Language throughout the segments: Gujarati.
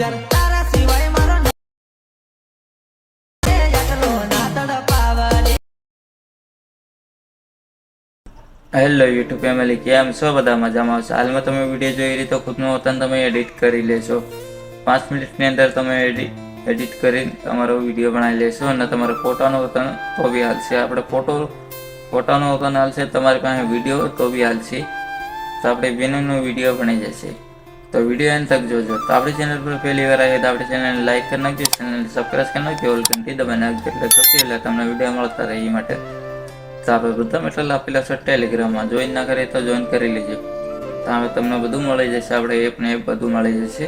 હેલો યુટ્યુબ ફેમિલી, કેમ છો? બધા મજામાં આવશે? હાલમાં તમે વિડીયો જોઈ રહી તો ખુદનું વતન તમે એડિટ કરી લેશો. 5 મિનિટની અંદર તમે એડિટ કરીને તમારો વિડીયો બનાવી લેશો અને તમારો ફોટોનું વતન તો બી હાલશે. આપણે ફોટોનું વતન હાલશે, તમારી પાસે વિડીયો તો બી હાલશે. તો આપણે બેનનો વિડીયો બની જશે. તો વિડીયો એન્ડ તક જોજો. તો આપણી ચેનલ પર પહેલી વાર આવીએ તો આપણી ચેનલને લાઈક કરી નાખજો, ચેનલને સબસ્ક્રાઈબ કરી નાખજો, ઓલ ઘંટી દબાવી નાખજો એટલે સૌથી પહેલાં તમને વિડીયો મળતા રહે એ માટે. તો આપણે બધા મેટલ આપેલા છે ટેલિગ્રામમાં, જોઈન ના કરીએ તો જોઈન કરી લેજો. તો હવે તમને બધું મળી જશે, આપણે એપને એપ બધું મળી જશે.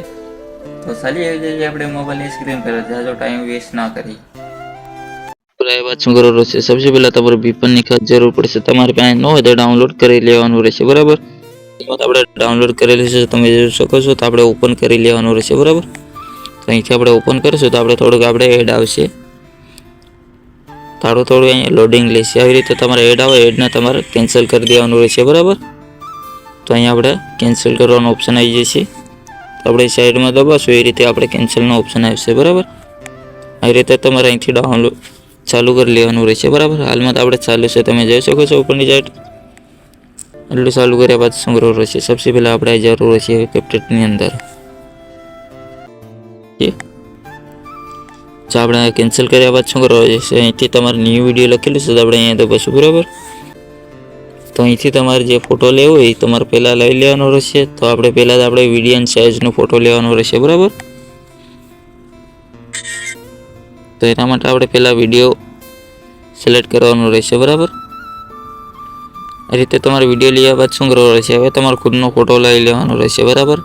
તો ચાલી આવી જઈએ આપણે મોબાઈલની સ્ક્રીન પર, જાજો ટાઈમ વેસ્ટ ના કરી. એ વાત શું કરવાનું છે, સૌથી પહેલાં તમારે VPNની ખાસ જરૂર પડશે. તમારે પાસે ન હોય તો ડાઉનલોડ કરી લેવાનું રહેશે, બરાબર. આપણે ડાઉનલોડ કરેલું છે તમે જોઈ શકો છો. તો આપણે ઓપન કરી લેવાનું રહેશે, બરાબર. તો અહીંથી આપણે ઓપન કરીશું તો આપણે થોડુંક આપણે એડ આવશે, થોડું અહીંયા લોડિંગ લેશે. આવી રીતે તમારે એડ આવે, એડને તમારે કેન્સલ કરી દેવાનું રહેશે, બરાબર. તો અહીંયા આપણે કેન્સલ કરવાનો ઓપ્શન આવી જશે. તો આપણે સાઈડમાં દબાવશું એ રીતે આપણે કેન્સલનો ઓપ્શન આવશે, બરાબર. આવી રીતે તમારે અહીંથી ડાઉનલોડ ચાલુ કરી લેવાનું રહેશે, બરાબર. હાલમાં તો આપણે ચાલુ છે, તમે જોઈ શકો છો ઉપરની સાઈડ. એટલું ચાલુ કર્યા બાદ શું કરવું રહેશે, સૌથી પહેલાં આપણે જરૂર રહેશે કેપ્ટનની અંદર. તો આપણે કેન્સલ કર્યા બાદ શું કરવા જશે, અહીંથી તમારે ન્યૂ વિડીયો લખેલું છે તો આપણે અહીંયા દબાવશું, બરાબર. તો અહીંથી તમારે જે ફોટો લેવો એ તમારે પહેલાં લઈ લેવાનો રહેશે. તો આપણે પહેલાં જ આપણે વિડીયોની સાઇઝનો ફોટો લેવાનો રહેશે, બરાબર. તો એના માટે આપણે પહેલાં વિડીયો સિલેક્ટ કરવાનો રહેશે, બરાબર. આ રીતે તમારે વિડીયો લીધા બાદ શું કરવાનું રહેશે, હવે તમારે ખુદનો ફોટો લઈ લેવાનો રહેશે, બરાબર.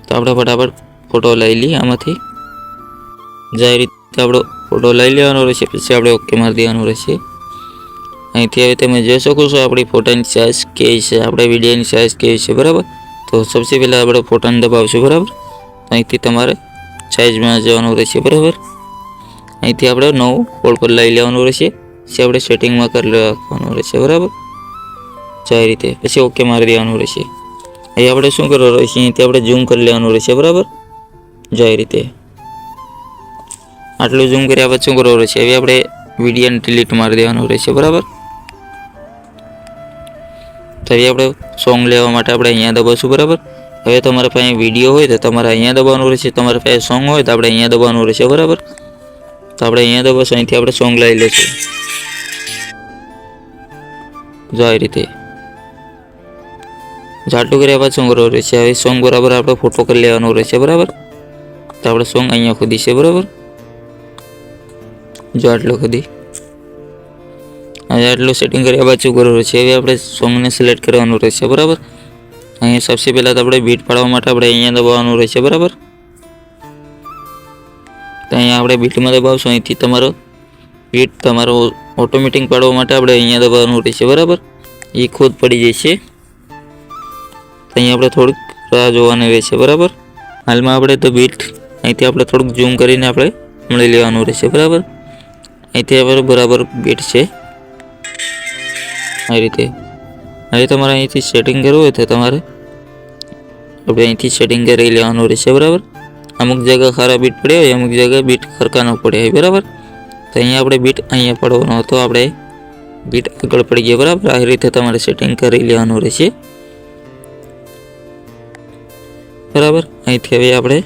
તો આપણે ફટાફટ ફોટો લઈ લઈએ આમાંથી. જે રીતે આપણો ફોટો લઈ લેવાનો રહેશે, પછી આપણે ઓકે મારી દેવાનું રહેશે. અહીંથી હવે તમે જોઈ શકો છો આપણી ફોટાની સાઇઝ કેવી છે, આપણે વિડીયોની સાઇઝ કેવી છે, બરાબર. તો સૌથી પહેલાં આપણે ફોટાને દબાવશું, બરાબર. અહીંથી તમારે સાઇઝમાં જવાનું રહેશે, બરાબર. અહીંથી આપણે નવું ફોલ્ડ પર લઈ લેવાનું રહેશે, પછી આપણે સેટિંગમાં કરી રાખવાનું રહેશે, બરાબર. તો આ રીતે પછી ઓકે મારી દેવાનું રહેશે. અહીં આપણે શું કરવાનું રહેશે, અહીંથી આપણે ઝૂમ કરી લેવાનું રહેશે, બરાબર. જો આ રીતે આટલું ઝૂમ કર્યા પછી શું કરવાનું રહેશે, હવે આપણે વિડીયોને ડિલીટ મારી દેવાનું રહેશે, બરાબર. તો હવે આપણે સોંગ લેવા માટે આપણે અહીંયા દબાવશું, બરાબર. હવે તમારા પાસે વિડીયો હોય તો તમારે અહીંયા દબાવવાનું રહેશે, તમારા પાસે સોંગ હોય તો આપણે અહીંયા દબાવવાનું રહેશે, બરાબર. તો આપણે અહીંયા દબાવશું, અહીંથી આપણે સોંગ લઈ લઈશું. જો આ રીતે આટલું કર્યા બાદ સોંગ કરવાનું રહેશે. હવે સોંગ બરાબર આપણે ફોટો કરી લેવાનો રહેશે, બરાબર. તો આપણે સોંગ અહીંયા ખોદી છે, બરાબર. જો આટલું ખોદી, હવે આટલું સેટિંગ કર્યા બાદ શું કરવાનું છે, હવે આપણે સોંગને સિલેક્ટ કરવાનું રહેશે, બરાબર. અહીંયા સૌથી પહેલાં તો આપણે બીટ પાડવા માટે આપણે અહીંયા દબાવવાનું રહેશે, બરાબર. તો અહીંયા આપણે બીટમાં દબાવશું, અહીંથી તમારો બીટ તમારો ઓટોમેટિક પાડવા માટે આપણે અહીંયા દબાવવાનું રહેશે, બરાબર. એ ખુદ પડી જશે. તો અહીંયા આપણે થોડુંક રાહ જોવાની રહેશે, બરાબર. હાલમાં આપણે તો બીટ અહીંથી આપણે થોડુંક ઝૂમ કરીને આપણે મળી લેવાનું રહેશે, બરાબર. અહીંથી આપણે બરાબર બીટ છે આ રીતે. હવે તમારે અહીંથી સેટિંગ કરવું હોય તો તમારે આપણે અહીંથી સેટિંગ કરી લેવાનું રહેશે, બરાબર. અમુક જગ્યા ખરા બીટ પડ્યા હોય, અમુક જગ્યાએ બીટ ખરકા ન પડ્યા હોય, બરાબર. તો અહીંયા આપણે બીટ અહીંયા પડવાનો હતો, આપણે બીટ આગળ પડી ગયા, બરાબર. આ રીતે તમારે સેટિંગ કરી લેવાનું રહેશે, બરાબર. અહીંથી હવે આપણે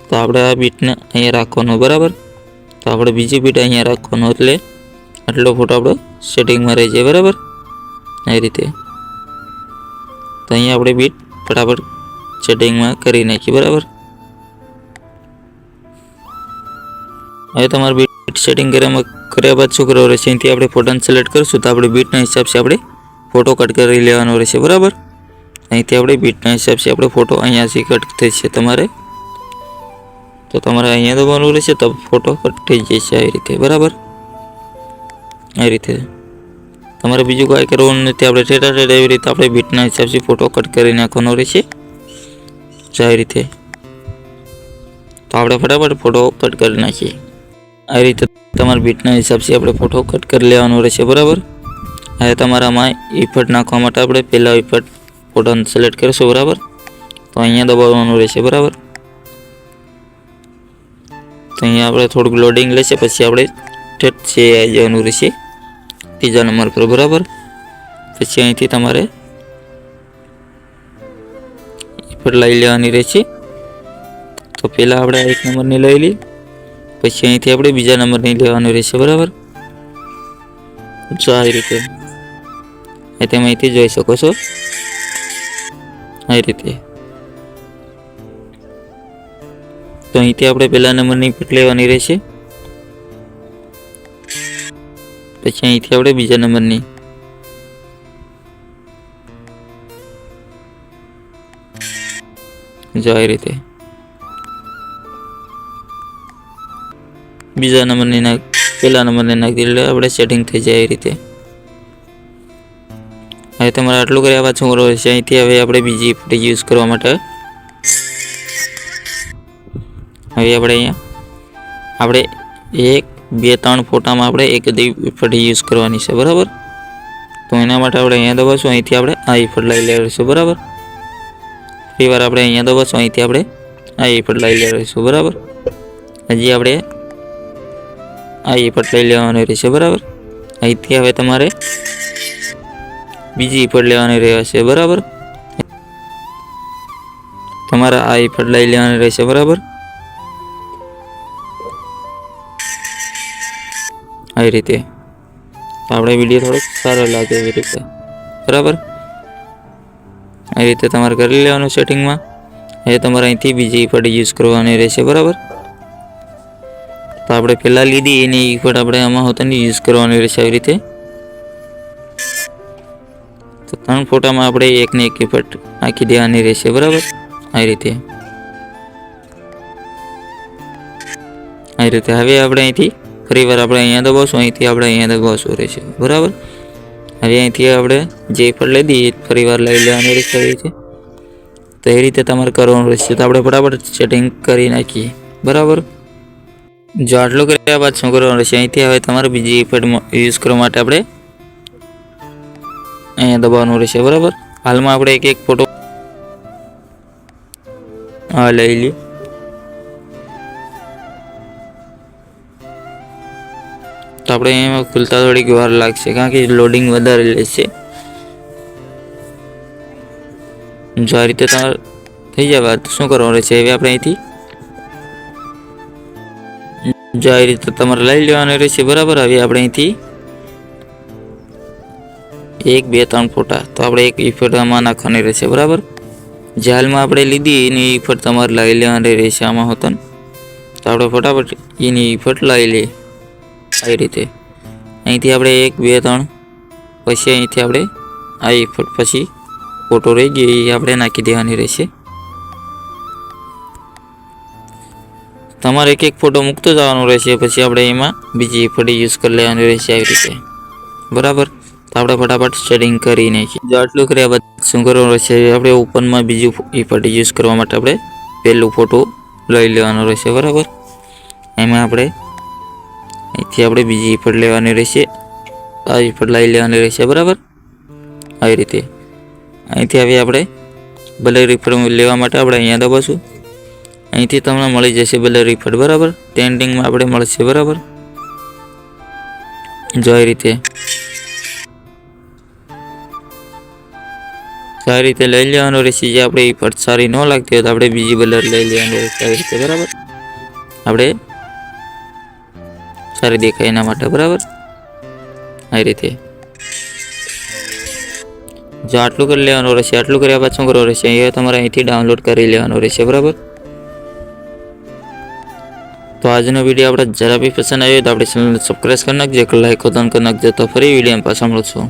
તો આપણે આ બીટને અહીંયા રાખવાનું, બરાબર. તો આપણે બીજી બીટ અહીંયા રાખવાનું, એટલે આટલો ફોટો આપણો સેટિંગમાં રહી જાય, બરાબર. આ રીતે તો અહીંયા આપણે બીટ ફટાફટ સેટિંગમાં કરી નાખી, બરાબર. હવે તમારે બીટ સેટિંગ કર્યા બાદ શું કરવાનું રહેશે, અહીંથી આપણે ફોટોને સિલેક્ટ કરીશું તો આપણે બીટના હિસાબથી આપણે ફોટો કટ કરી લેવાનો રહેશે, બરાબર. અહીંથી આપણે બીટના હિસાબથી આપણે ફોટો અહીંયાથી કટ થશે તમારે, તો તમારે અહીંયા દબાવવાનું રહેશે તો ફોટો કટ થઈ જશે આવી રીતે, બરાબર. આ રીતે તમારે બીજું કાંઈ કરવાનું નથી, આપણે ઠેઠા એવી રીતે આપણે બીટના હિસાબથી ફોટો કટ કરી નાખવાનો રહેશે, આવી રીતે. તો આપણે ફટાફટ ફોટો કટ કરી નાખીએ. આ રીતે તમારે બીટના હિસાબથી આપણે ફોટો કટ કરી લેવાનો રહેશે, બરાબર. હવે તમારામાં ઇફેક્ટ નાખવા માટે આપણે પહેલાં ઇફેક્ટ ફોટાને સિલેક્ટ કરશો બરાબર, તો અહીંયા દબાવવાનું રહેશે બરાબર. તો અહીંયા આપણે થોડુંક લોડિંગ લેશે, પછી આપણે ઠેઠ છે આવી જવાનું રહેશે ત્રીજા નંબર પર બરાબર. પછી અહીંથી તમારે ઇફેક્ટ લઈ લેવાની રહેશે. તો પહેલાં આપણે એક નંબરની લઈ લઈએ, પછી અહીંથી આપણે બીજા નંબરની લેવાનું રહેશે બરાબર. જો આવી રીતે તમે અહીંથી જોઈ શકો છો આવી રીતે. તો અહીંથી આપણે પહેલા નંબરની ઇફેક્ટ લેવાની રહેશે, પછી અહીંથી આપણે બીજા નંબરની, જો આવી રીતે બીજા નંબરની પહેલા નંબરની નાખી એટલે આપણે સેટિંગ થઈ જાય એ રીતે. હવે તમારે આટલું કર્યા પાછું કરવું છે. અહીંથી હવે આપણે બીજી ઇફેક્ટ યુઝ કરવા માટે હવે આપણે 1, 2, 3 ફોટામાં આપણે એક જ ઇફેક્ટ યુઝ કરવાની છે બરાબર. તો એના માટે આપણે અહીંયા દબાવશું, અહીંથી આપણે આ ઇફેક્ટ લઈ લેશું બરાબર. ફરી વાર આપણે અહીંયા દબાવશું, અહીંથી આપણે આ ઇફેક્ટ લઈ લેશું બરાબર. હજી આપણે આ ઇફેક્ટ લઈ લેવાની રહેશે બરાબર. અહીંથી હવે તમારે બીજી ઇફેક્ટ લેવાની રહેશે બરાબર. તમારે આ ઇફેક્ટ લઈ લેવાની રહેશે બરાબર. આવી રીતે તો આપણે વિડીયો થોડોક સારો લાગે એવી રીતે બરાબર. આવી રીતે તમારે કરી લેવાનું સેટિંગમાં. હવે તમારે અહીંથી બીજી ઇફેક્ટ યુઝ કરવાની રહેશે બરાબર. તો આપણે પહેલાં લીધી એની ઇફેક્ટ આપણે આમાં હોતાની યુઝ કરવાની રહેશે આવી રીતે. તો 3 ફોટામાં આપણે એકને એક ઇફેક્ટ નાખી દેવાની રહેશે બરાબર. આવી રીતે હવે આપણે અહીંથી ફરી વાર આપણે અહીંયા દબાવશું, અહીંથી આપણે અહીંયા દબાવશું રહેશે બરાબર. હવે અહીંથી આપણે જે ઇફેક્ટ લીધી એ ફરી વાર લઈ લેવાની રહેશે આવી રીતે. તો એ રીતે તમારે કરવાનું રહેશે. તો આપણે ફટાફટ સેટિંગ કરી નાખીએ બરાબર. જો આટલું કર્યા બાદ શું કરવાનું રહેશે, અહીંથી હવે તમારે બીજી ઇફેક્ટ યુઝ કરવા માટે આપણે અહીંયા દબાવવાનું રહેશે બરાબર. હાલમાં આપણે એક ફોટો લઈ લઈએ. તો આપણે એમાં ખુલતા થોડીક વાર લાગશે, કારણ કે લોડિંગ વધારે લેશે. જો આ રીતે તમારે થઈ જાય વાત, શું કરવાનું રહેશે, હવે આપણે અહીંથી જો આ રીતે તમારે લઈ લેવાનું રહેશે બરાબર. હવે આપણે અહીંથી 1, 2, 3 ફોટા તો આપણે એક ઇફેક્ટ આમાં નાખવાની રહેશે બરાબર. જે હાલમાં આપણે લીધી એની ઇફેક્ટ તમારે લઈ લેવાની રહેશે આમાં હોતો. તો આપણે ફટાફટ એની ઇફેક્ટ લઈ લઈએ આવી રીતે. અહીંથી આપણે 1, 2, 3 પછી અહીંથી આપણે આ ઇફેક્ટ પછી ફોટો રહી ગયો એ આપણે નાખી દેવાની રહેશે. તમારે એક ફોટો મૂકતો જવાનો રહેશે, પછી આપણે એમાં બીજી ઇફેક્ટ યુઝ કરી લેવાની રહેશે આવી રીતે બરાબર. તો આપણે ફટાફટ સેટિંગ કરી નાખીએ. જો આટલું કર્યા બાદ શું કરવાનું રહેશે, આપણે ઓપનમાં બીજું ઇફેક્ટ યુઝ કરવા માટે આપણે પહેલું ફોટો લઈ લેવાનો રહેશે બરાબર. એમાં આપણે અહીંથી આપણે બીજી ઇફેક્ટ લેવાની રહેશે, આ ઇફેક્ટ લઈ લેવાની રહેશે બરાબર. આવી રીતે અહીંથી હવે આપણે બ્લર ઇફેક્ટ લેવા માટે આપણે અહીંયા દબાવશું. અહીંથી તમને મળી જશે બ્લર ઇફેક્ટ બરાબર. ટ્રેન્ડિંગમાં આપણે મળશે બરાબર. જો આ રીતે સારી રીતે લઈ લેવાનું રહેશે. જે આપણે ઇફેક્ટ સારી ન લાગતી હોય તો આપણે બીજી બ્લર લઈ લેવાની રહેશે આવી રીતે બરાબર. આપણે સારી દેખાય એના માટે બરાબર. આવી રીતે જો આટલું કરી લેવાનું રહેશે. આટલું કર્યા બાદ શું કરવાનું રહેશે, એ તમારે અહીંથી ડાઉનલોડ કરી લેવાનું રહેશે બરાબર. તો આજનો વિડીયો આપણે જરા બી પસંદ આવ્યો તો આપણે ચેનલને સબસ્ક્રાઈબ કરી નાખજો, લાઈક કરી નાખજો. તો ફરી વિડીયો પાછા મળશું.